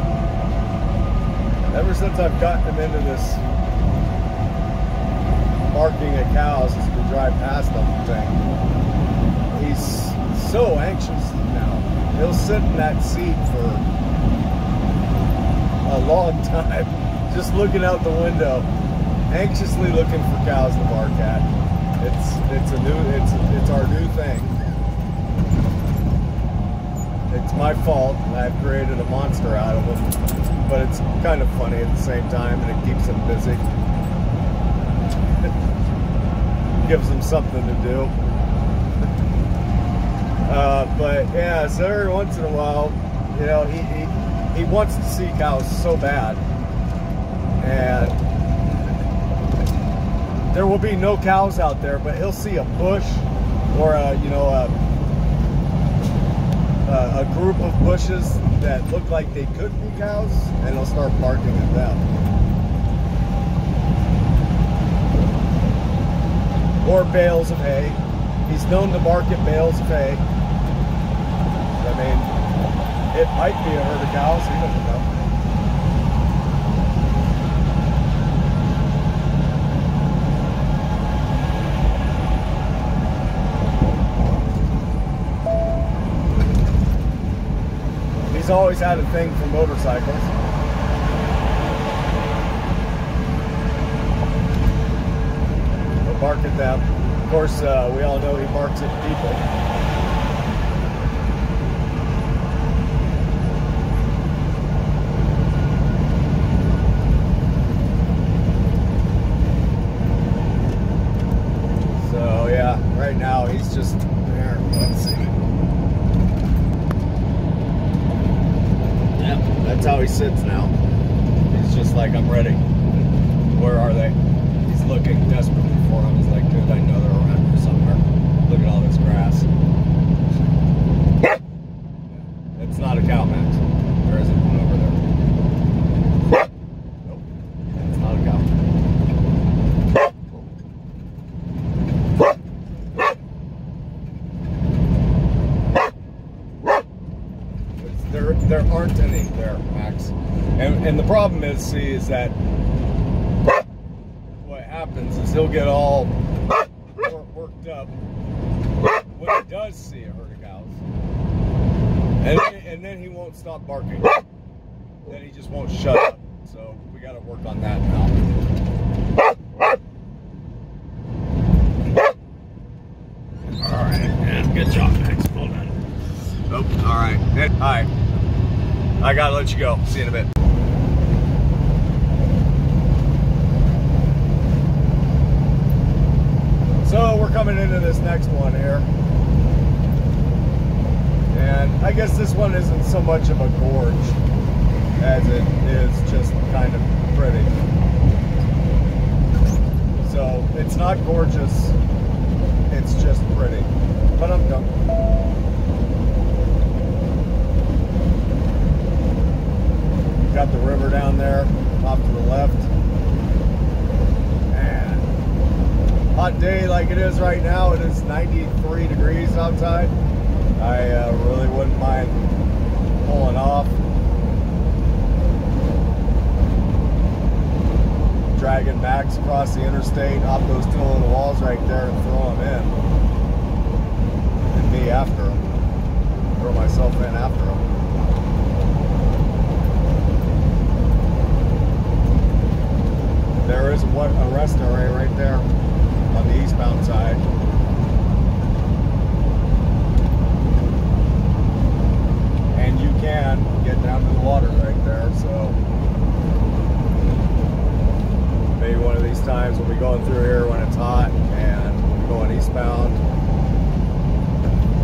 Ever since I've gotten him into this barking at cows as we drive past them thing, he's so anxious now. He'll sit in that seat for a long time, just looking out the window, anxiously looking for cows to bark at. It's our new thing. It's my fault, and I've created a monster out of him, but it's kind of funny at the same time, and it keeps him busy. Gives him something to do. But yeah, so every once in a while, you know, he wants to see cows so bad, and there will be no cows out there, but he'll see a bush or a group of bushes that look like they could be cows, and he'll start barking at them. Or bales of hay. He's known to bark at bales of hay. I mean, it might be a herd of cows, he doesn't know. He's always had a thing for motorcycles. He'll bark at them. Of course, we all know he barks at people. That's how he sits now. He's just like, I'm ready. Where are they? He's looking desperately for them. He's like, dude, I know they're around here somewhere. Look at all this grass. It's not a cow, Max. There isn't one over there. Nope. It's not a cow. There aren't any there, Max. And the problem is, see, is that what happens is he'll get all worked up when he does see a herd of cows. And then he won't stop barking. Then he just won't shut up. So we got to work on that now. All right, and good job, Max. Well done. Oh, all right. Hi. I gotta let you go. See you in a bit. So we're coming into this next one here. And I guess this one isn't so much of a gorge as it is just kind of pretty. So it's not gorgeous, it's just pretty. But I'm done. Got the river down there off to the left. And hot day like it is right now, it is 93 degrees outside. I really wouldn't mind pulling off, dragging Max across the interstate off those two little walls right there and throw him in. And me after him. Throw myself in after him. There is a rest area right there on the eastbound side. And you can get down to the water right there, so maybe one of these times we'll be going through here when it's hot and we're going eastbound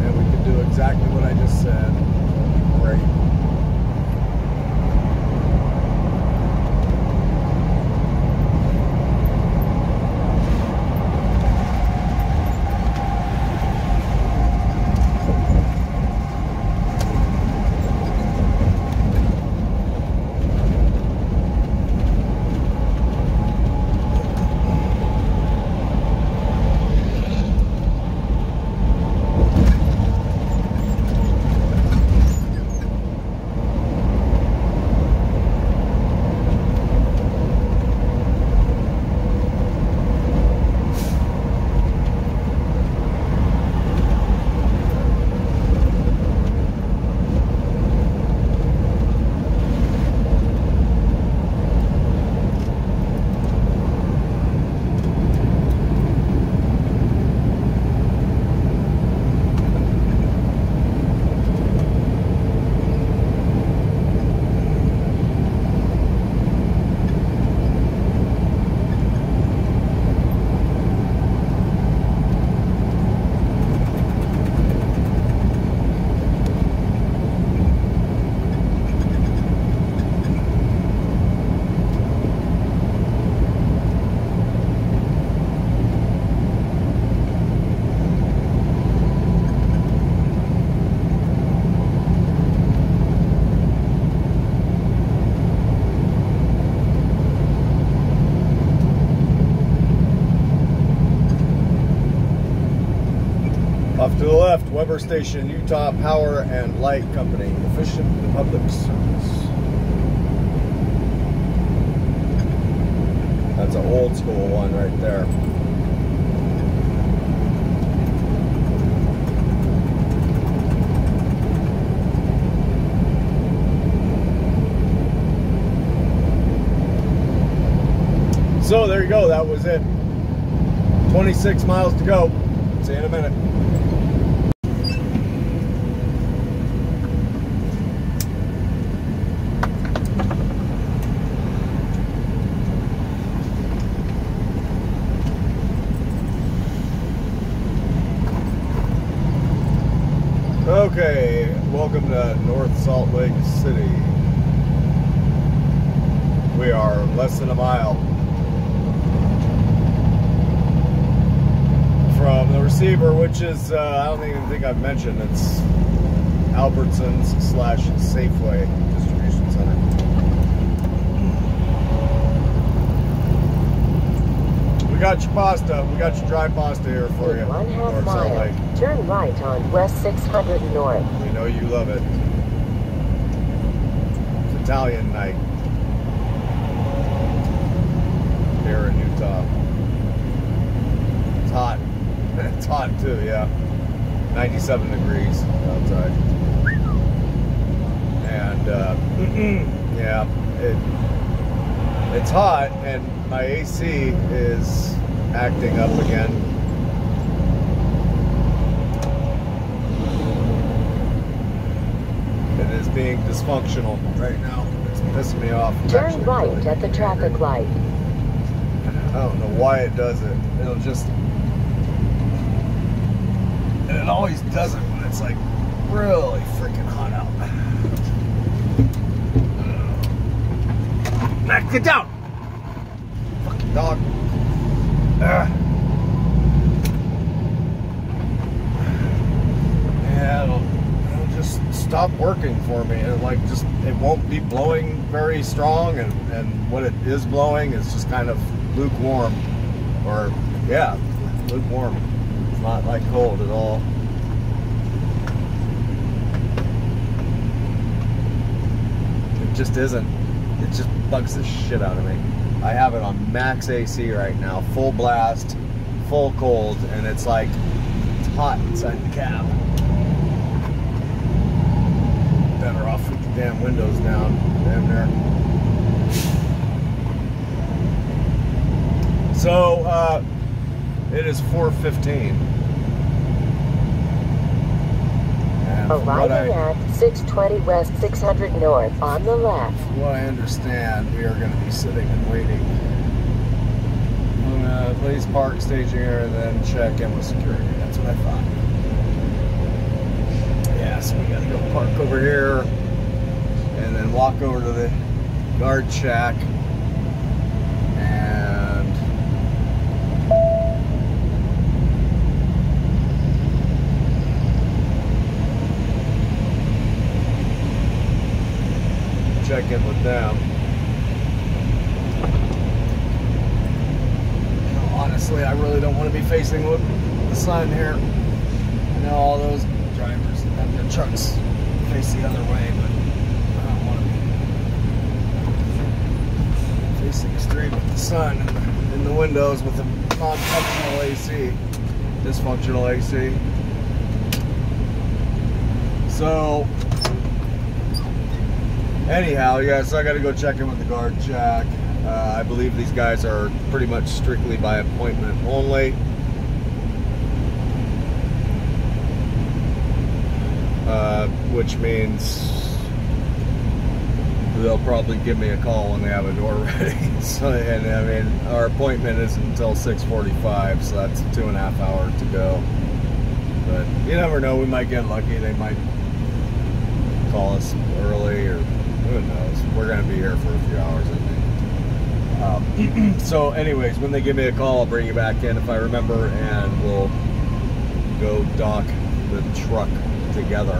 and we can do exactly what I just said. Great. Off to the left, Weber Station, Utah Power and Light Company, efficient public service. That's an old school one right there. So there you go, that was it. 26 miles to go. See you in a minute. Okay, welcome to North Salt Lake City. We are less than a mile from the receiver, which is, I don't even think I've mentioned, it's Albertsons / Safeway distribution center. We got your pasta. We got your dry pasta here for you. 1/2 mile. Turn right on West 600 North. We know you love it. It's Italian night here in Utah. It's hot. It's hot too, yeah. 97 degrees outside. And yeah, it's hot, and my AC is acting up again. It is being dysfunctional right now. It's pissing me off. Turn right at the traffic light. I don't know why it does it. It'll just... It always does it when it's like really freaking hot out. Mac, get down! Fucking dog. Yeah, it'll just stop working for me. And like just, it won't be blowing very strong, and what it is blowing is just kind of lukewarm. Or, yeah, lukewarm. It's not like cold at all. It just isn't. It just bugs the shit out of me. I have it on max AC right now, full blast, full cold, and it's like, it's hot inside the cab. Better off with the damn windows down, damn near. So, it is 4:15. Arriving at 620 West 600 North on the left. From what I understand, we are going to be sitting and waiting. I'm going to please park staging area and then check in with security. That's what I thought. Yeah, so we got to go park over here and then walk over to the guard shack. Check in with them. Honestly, I really don't want to be facing the sun here. I know all those drivers that have their trucks face the other way, but I don't want to be facing straight with the sun in the windows with a non-functional AC, dysfunctional AC. So, anyhow, yeah, so I got to go check in with the guard shack. I believe these guys are pretty much strictly by appointment only. Which means they'll probably give me a call when they have a door ready. So, and I mean, our appointment isn't until 6:45, so that's 2.5 hours to go. But you never know, we might get lucky. They might call us early, or who knows. We're going to be here for a few hours, I think. So anyways, when they give me a call, I'll bring you back in if I remember, and we'll go dock the truck together.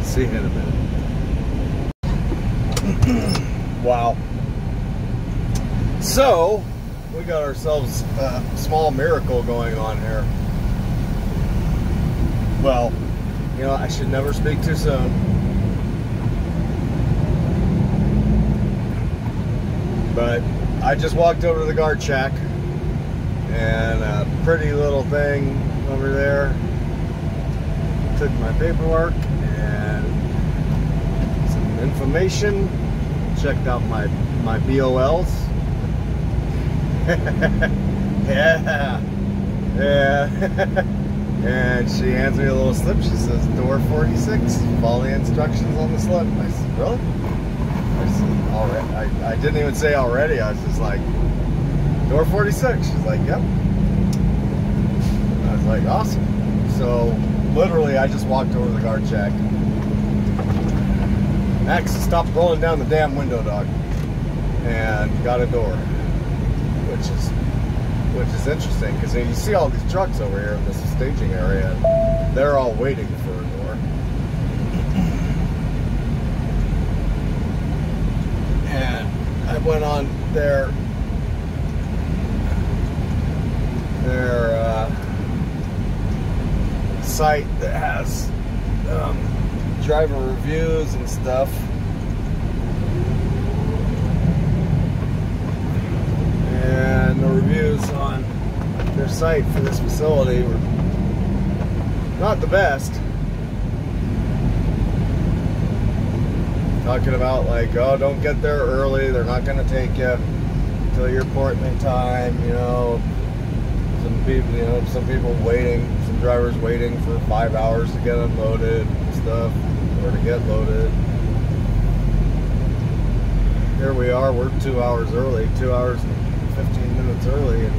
See you in a minute. Wow. So, we got ourselves a small miracle going on here. Well, you know, I should never speak too soon. But I just walked over to the guard shack, and a pretty little thing over there took my paperwork and some information, checked out my BOLs. Yeah. And she hands me a little slip. She says, door 46, follow the instructions on the slip. I said, really? I said, already? I didn't even say already. I was just like, door 46. She's like, yep. I was like, awesome. So literally, I just walked over to the guard shack. Max, stop rolling down the damn window, dog. and got a door, which is interesting because you see all these trucks over here in this staging area, and they're all waiting for a door. And I went on their site that has driver reviews and stuff. And the reviews on their site for this facility were not the best. Talking about like, oh, don't get there early, they're not going to take you till your appointment time, you know. Some people waiting, some drivers waiting for 5 hours to get unloaded and stuff, or to get loaded. Here we are, we're 2 hours early, 2 hours and 15 minutes early, and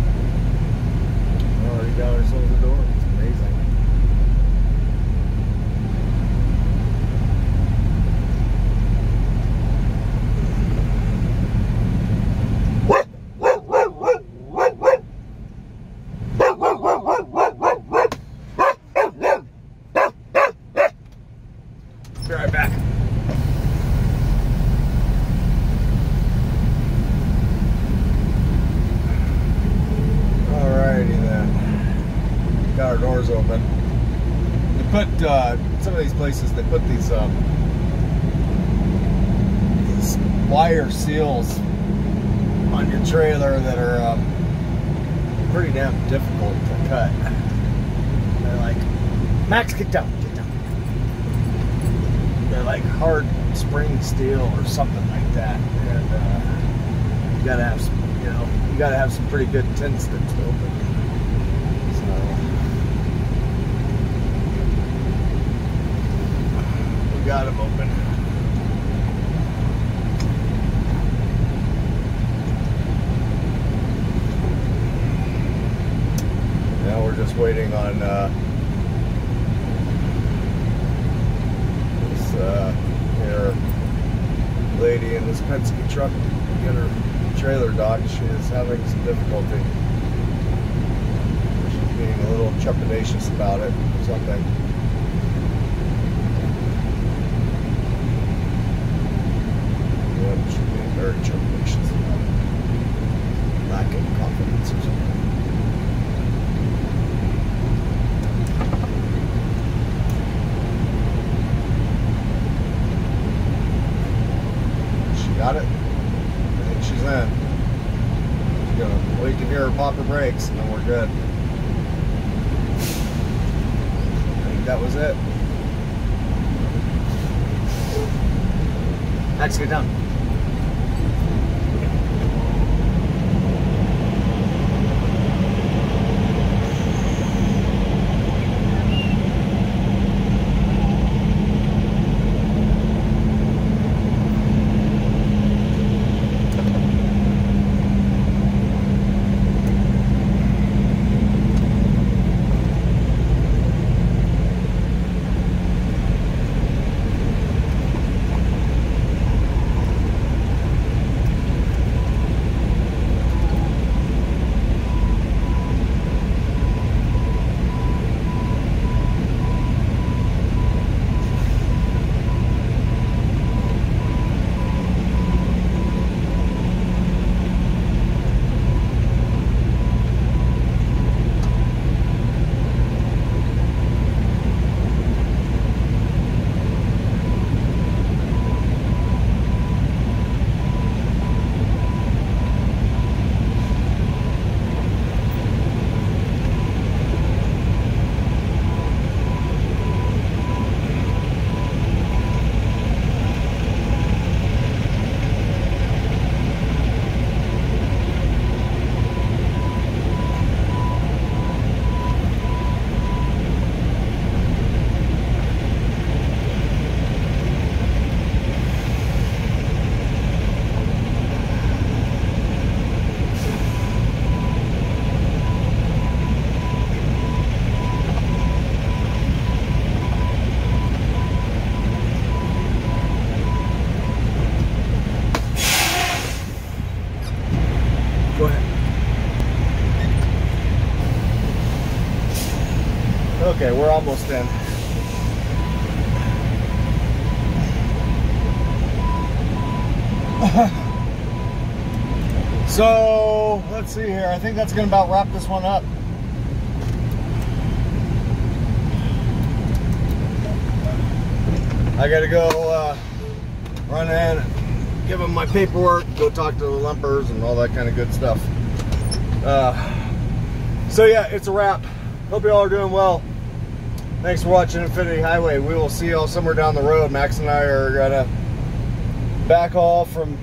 we already got ourselves a door. It's amazing. Be right back. Alrighty then. Got our doors open. They put some of these places. They put these wire seals on your trailer that are pretty damn difficult to cut. They're like, Max, get down. They're like hard spring steel or something like that, and you gotta have some, you gotta have some pretty good tin sticks to open. So we got them open. Now we're just waiting on here lady in this Penske truck to get her trailer docked. She is having some difficulty. She's being a little trepidatious about it or something. Yep, she's being very trepidatious about it. Lacking confidence or something. Got it? I think she's in. She's gonna wait to hear her pop her brakes and then we're good. I think that was it. Max, get down. Okay, we're almost in. So let's see here. I think that's gonna about wrap this one up. I gotta go run in, give them my paperwork, go talk to the lumpers and all that kind of good stuff. So yeah, it's a wrap. Hope you all are doing well. Thanks for watching Infinity Highway. We will see y'all somewhere down the road. Max and I are gonna backhaul from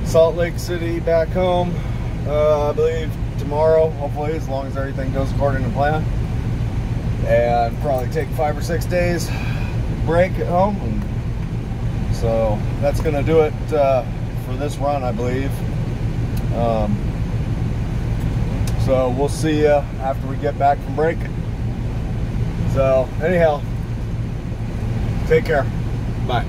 Salt Lake City back home, I believe tomorrow, hopefully, as long as everything goes according to plan. And probably take 5 or 6 days break at home. And so that's gonna do it for this run, I believe. So we'll see you after we get back from break. So anyhow, take care. Bye.